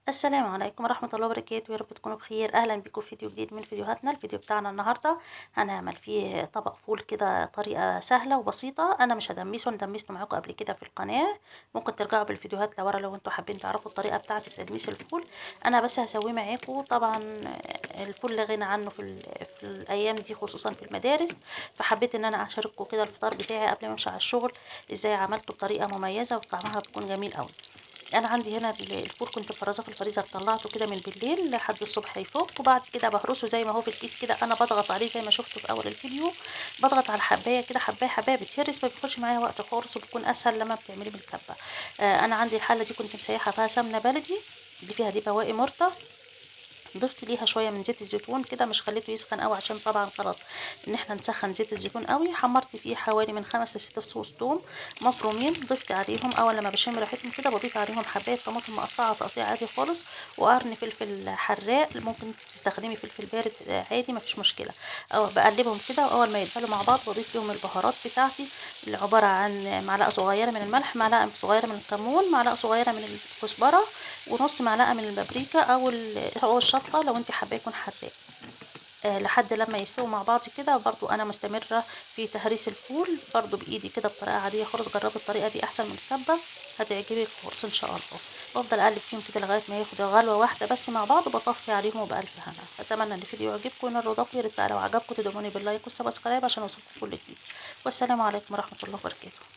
السلام عليكم ورحمة الله وبركاته، يا رب تكونوا بخير. أهلا بيكم في فيديو جديد من فيديوهاتنا. الفيديو بتاعنا النهاردة هنعمل فيه طبق فول كده، طريقة سهلة وبسيطة. أنا مش هدمسه، أنا دمسته معاكم قبل كده في القناة. ممكن ترجعوا بالفيديوهات لورا لو انتوا حابين تعرفوا الطريقة بتاعة تدميس الفول. أنا بس هسويه معاكم. طبعا الفول لا غنى عنه في الأيام دي، خصوصا في المدارس. فحبيت إن أنا أشارككم كده الفطار بتاعي قبل ما أمشي على الشغل، إزاي عملته بطريقة مميزة وطعمها بيكون جميل أوي. أنا عندي هنا الفول كنت مفرّزاه في الفريزر، طلّعته كده من بالليل لحد الصبح يفُك، وبعد كده باهرسه زي ما هو في الكيس كده. أنا باضغط عليه زي ما شُفتوا في أول الفيديو، باضغط على الحبّاية كده حبّاية، حبّاية بيتهرس، ما بياخدش معايا وقت خالص وبيكون أسهل لمّا بتعمليه بالكَبّة. أنا عندي الحلة دي كنت مسيّحة فيها سمنة بلدي، دي فيها دي بواقي مرطة. ضِفت ليها شوية من زيت الزيتون كده، مش خلّيته يسخن أوي عشان طبعًا غلط إن إحنا نسخّن زيت الزيتون أوي. حمّرت فيه حوالي من 5 ل6 فصوص توم مفرومين، ضِفت عليهم أول لمّا باشم ريحتهم كده باضيف عليهم حبّاية طماطم مقطّعة تقطيع عادي خالص، وقرن فلفل حراق. ممكن أنتِ تستخدمي فلفل بارد عادي ما فيش مشكلة. باقلّبهم كده، وأول ما يدبلوا مع بعض باضيف ليهم البهارات بتاعتي، اللي عبارة عن معلقة صغيّرة من الملح، معلقة صغيّرة من الكمون، معلقة صغيّرة من الكزبرة، ونُص معلقة من البابريكا أو الشطة لو أنتِ حاباه يكون حراق. لحد لمّا يستووا مع بعض كده. برضه أنا مستمرة في تهريس الفول برضه بإيدي كده بطريقة عادية خالص. جرّبي الطريقة دي أحسن من الكبة، هتعجبِك خالص إن شاء الله. بافضل أقلّب فيهم كده لغاية ما ياخدوا غلوة واحدة بس مع بعض، وباطفّي عليهم وبألف هنا. أتمنى إن الفيديو يعجبكم وينال رضاكم. يا ريت بقى لو عجبكم تدعموني باللايك والسبسكرايب عشان أوصلكم كل جديد. والسلام عليكم ورحمة الله وبركاته.